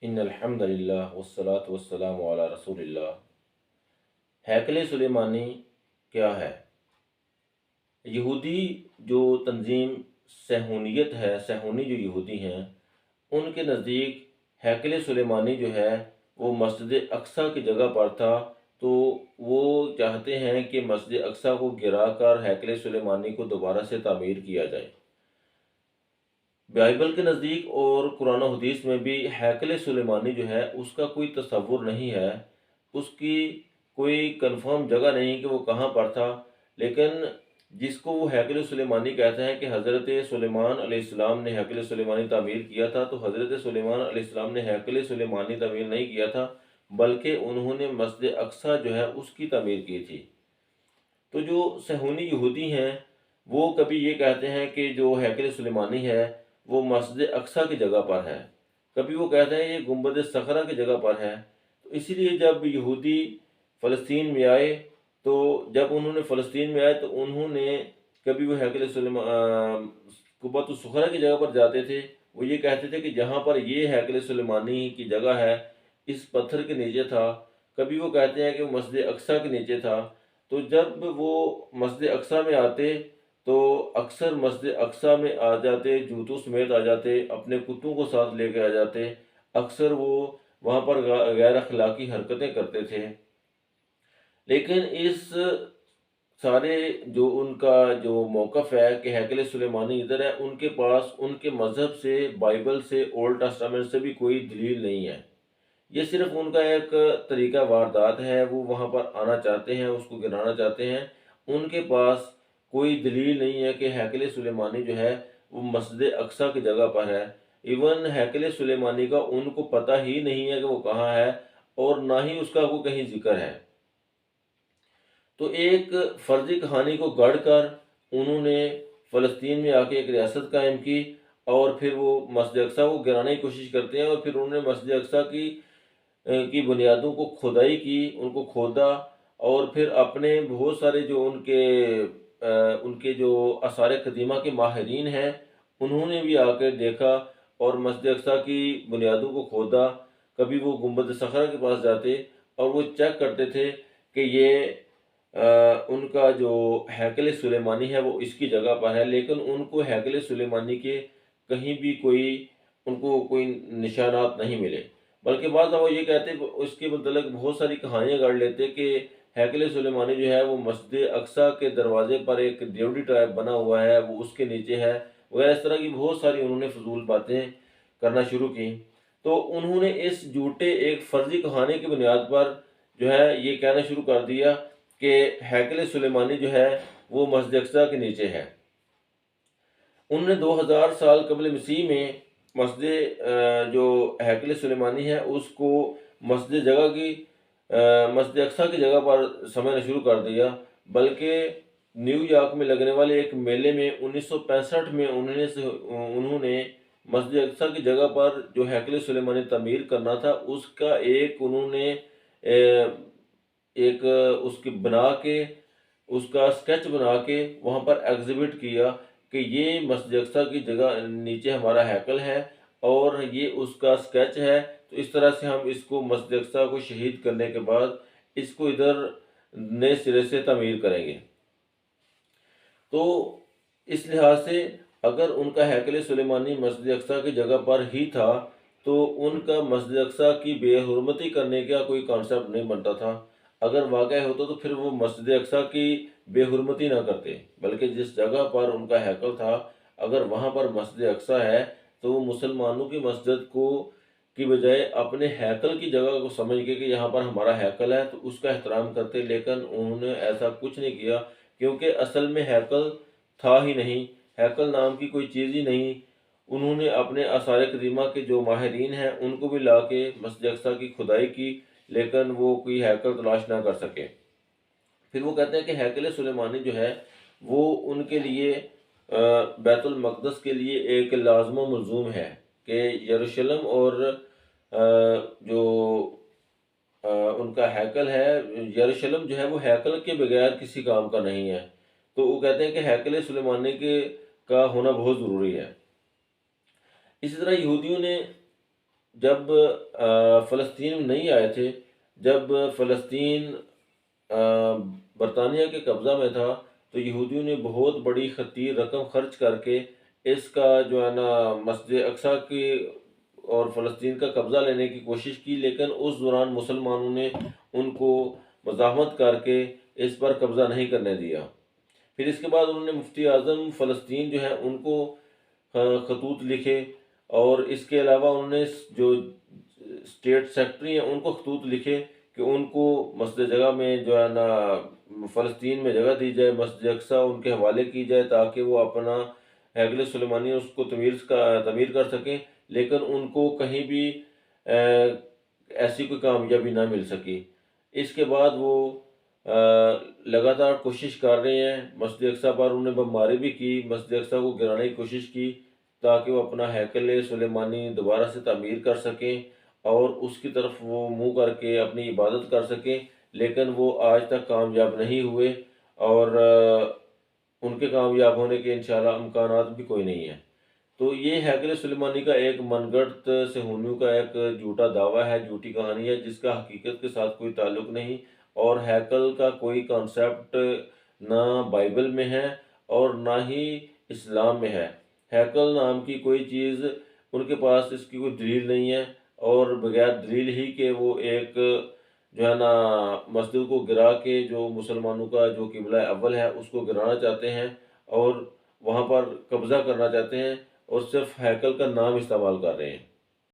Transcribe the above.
ان الحمد للہ والصلاة والسلام علی رسول اللہ۔ ہیکل سلیمانی کیا ہے؟ یہودی جو تنظیم صہیونیت ہے، صہیونی جو یہودی ہیں، ان کے نزدیک ہیکل سلیمانی جو ہے وہ مسجد اقصیٰ کی جگہ پر تھا، تو وہ چاہتے ہیں کہ مسجد اقصیٰ کو گرا کر ہیکل سلیمانی کو دوبارہ سے تعمیر کیا جائے۔ بائبل کے نزدیک اور قرآن و حدیث میں بھی ہیکل سلیمانی جو ہے اس کا کوئی تصور نہیں ہے، اس کی کوئی کنفرم جگہ نہیں کہ وہ کہاں پر تھا، لیکن جس کو وہ ہیکل سلیمانی کہتے ہیں کہ حضرت سلیمان علیہ السلام نے ہیکل سلیمانی تعمیر کیا تھا، تو حضرت سلیمان علیہ السلام نے ہیکل سلیمانی تعمیر نہیں کیا تھا، بلکہ انہوں نے مسجد اقصیٰ جو ہے اس کی تعمیر کی تھی۔ تو جو صہیونی یہودی ہیں وہ کبھی یہ کہتے ہیں کہ جو ہیکل سلیمانی ہے وہ مسجد اقصیٰ کی جگہ پر ہے، کبھی وہ کہتے ہیں یہ گنبد صخرہ کی جگہ پر ہے۔ تو اسی لیے جب یہودی فلسطین میں آئے، تو جب انہوں نے فلسطین میں آئے تو انہوں نے کبھی وہ ہیکل قبۃ الصخرہ کی جگہ پر جاتے تھے، وہ یہ کہتے تھے کہ جہاں پر یہ ہیکل سلیمانی کی جگہ ہے اس پتھر کے نیچے تھا، کبھی وہ کہتے ہیں کہ وہ مسجد اقصیٰ کے نیچے تھا۔ تو جب وہ مسجد اقصیٰ میں آتے تو اکثر مسجد اقصیٰ میں آ جاتے، جوتوں سمیت آ جاتے، اپنے کتوں کو ساتھ لے کے آ جاتے، اکثر وہ وہاں پر غیر اخلاقی حرکتیں کرتے تھے۔ لیکن اس سارے جو ان کا جو موقف ہے کہ ہیکل سلیمانی ادھر ہے، ان کے پاس ان کے مذہب سے، بائبل سے، اولڈ ٹیسٹامنٹ سے بھی کوئی دلیل نہیں ہے۔ یہ صرف ان کا ایک طریقہ واردات ہے، وہ وہاں پر آنا چاہتے ہیں، اس کو گرانا چاہتے ہیں۔ ان کے پاس کوئی دلیل نہیں ہے کہ ہیکل سلیمانی جو ہے وہ مسجد اقصیٰ کی جگہ پر ہے۔ ایون ہیکل سلیمانی کا ان کو پتہ ہی نہیں ہے کہ وہ کہاں ہے، اور نہ ہی اس کا کوئی کہیں ذکر ہے۔ تو ایک فرضی کہانی کو گڑھ کر انہوں نے فلسطین میں آ کے ایک ریاست قائم کی، اور پھر وہ مسجد اقصیٰ کو گرانے کی کوشش کرتے ہیں، اور پھر انہوں نے مسجد اقصیٰ کی بنیادوں کو کھدائی کی، ان کو کھودا، اور پھر اپنے بہت سارے جو ان کے جو آثار قدیمہ کے ماہرین ہیں انہوں نے بھی آ کے دیکھا اور مسجد اقصیٰ کی بنیادوں کو کھودا۔ کبھی وہ گنبد صخرہ کے پاس جاتے اور وہ چیک کرتے تھے کہ یہ ان کا جو ہیکل سلیمانی ہے وہ اس کی جگہ پر ہے، لیکن ان کو ہیکل سلیمانی کے کہیں بھی ان کو کوئی نشانات نہیں ملے، بلکہ بعض دفعہ وہ یہ کہتے اس کے متعلق بہت ساری کہانیاں گڑھ لیتے کہ ہیکل سلیمانی جو ہے وہ مسجد اقصیٰ کے دروازے پر ایک دیوڑی ٹائپ بنا ہوا ہے، وہ اس کے نیچے ہے وغیرہ، اس طرح کی بہت ساری انہوں نے فضول باتیں کرنا شروع کی۔ تو انہوں نے اس جھوٹے ایک فرضی کہانی کی بنیاد پر جو ہے یہ کہنا شروع کر دیا کہ ہیکل سلیمانی جو ہے وہ مسجد اقصیٰ کے نیچے ہے۔ انہوں نے 2000 سال قبل مسیح میں مسجد جو ہیکل سلیمانی ہے اس کو مسجد اقصیٰ کی جگہ پر سمجھنا شروع کر دیا، بلکہ نیو یارک میں لگنے والے ایک میلے میں 1965 میں انہوں نے مسجد اقصیٰ کی جگہ پر جو ہیکل سلیمانی تعمیر کرنا تھا اس کا انہوں نے ایک اس کی بنا کے، اس کا اسکیچ بنا کے وہاں پر ایگزیبٹ کیا کہ یہ مسجد اقصیٰ کی جگہ نیچے ہمارا ہیکل ہے اور یہ اس کا اسکیچ ہے، تو اس طرح سے ہم اس کو مسجد اقصیٰ کو شہید کرنے کے بعد اس کو ادھر نئے سرے سے تعمیر کریں گے۔ تو اس لحاظ سے اگر ان کا ہیکل سلیمانی مسجد اقصیٰ کی جگہ پر ہی تھا تو ان کا مسجد اقصیٰ کی بے حرمتی کرنے کا کوئی کانسیپٹ نہیں بنتا تھا۔ اگر واقع ہوتا تو پھر وہ مسجد اقصیٰ کی بے حرمتی نہ کرتے، بلکہ جس جگہ پر ان کا ہیکل تھا اگر وہاں پر مسجد اقصیٰ ہے تو وہ مسلمانوں کی مسجد کی بجائے اپنے ہیکل کی جگہ کو سمجھ کے کہ یہاں پر ہمارا ہیکل ہے تو اس کا احترام کرتے، لیکن انہوں نے ایسا کچھ نہیں کیا، کیونکہ اصل میں ہیکل تھا ہی نہیں، ہیکل نام کی کوئی چیز ہی نہیں۔ انہوں نے اپنے آثار قدیمہ کے جو ماہرین ہیں ان کو بھی لا کے مسجد اقصیٰ کی کھدائی کی، لیکن وہ کوئی ہیکل تلاش نہ کر سکے۔ پھر وہ کہتے ہیں کہ ہیکل سلیمانی جو ہے وہ ان کے لیے بیت المقدس کے لیے ایک لازم و ملزوم ہے کہ یروشلم اور جو ان کا ہیکل ہے، یروشلم جو ہے وہ ہیکل کے بغیر کسی کام کا نہیں ہے، تو وہ کہتے ہیں کہ ہیکل سلیمانی کا ہونا بہت ضروری ہے۔ اسی طرح یہودیوں نے جب فلسطین میں نہیں آئے تھے، جب فلسطین برطانیہ کے قبضہ میں تھا، تو یہودیوں نے بہت بڑی خطیر رقم خرچ کر کے اس کا جو ہے نا مسجد اقصیٰ کی اور فلسطین کا قبضہ لینے کی کوشش کی، لیکن اس دوران مسلمانوں نے ان کو مزاحمت کر کے اس پر قبضہ نہیں کرنے دیا۔ پھر اس کے بعد انہوں نے مفتی اعظم فلسطین جو ہے ان کو خطوط لکھے، اور اس کے علاوہ انہوں نے جو اسٹیٹ سیکرٹری ہیں ان کو خطوط لکھے کہ ان کو مسجد جگہ میں جو ہے نا فلسطین میں جگہ دی جائے، مسجد اقصیٰ ان کے حوالے کی جائے تاکہ وہ اپنا ہیکل سلیمانی اس کو تعمیر کر سکیں، لیکن ان کو کہیں بھی ایسی کوئی کامیابی نہ مل سکی۔ اس کے بعد وہ لگاتار کوشش کر رہے ہیں مسجد اقصیٰ پر، انہوں نے بمباری بھی کی، مسجد اقصیٰ کو گرانے کی کوشش کی تاکہ وہ اپنا ہیکل سلیمانی دوبارہ سے تعمیر کر سکیں اور اس کی طرف وہ منہ کر کے اپنی عبادت کر سکیں، لیکن وہ آج تک کامیاب نہیں ہوئے، اور ان کے کامیاب ہونے کے انشاءاللہ امکانات بھی کوئی نہیں ہیں۔ تو یہ ہیکل سلیمانی کا ایک من گھڑت صہیونیوں کا ایک جھوٹا دعویٰ ہے، جھوٹی کہانی ہے، جس کا حقیقت کے ساتھ کوئی تعلق نہیں، اور ہیکل کا کوئی کانسیپٹ نہ بائبل میں ہے اور نہ ہی اسلام میں ہے۔ ہیکل نام کی کوئی چیز ان کے پاس اس کی کوئی دلیل نہیں ہے، اور بغیر دلیل ہی کہ وہ ایک جو ہے نا مسجد کو گرا کے جو مسلمانوں کا جو قبلہ اول ہے اس کو گرانا چاہتے ہیں اور وہاں پر قبضہ کرنا چاہتے ہیں، اور صرف ہیکل کا نام استعمال کر رہے ہیں۔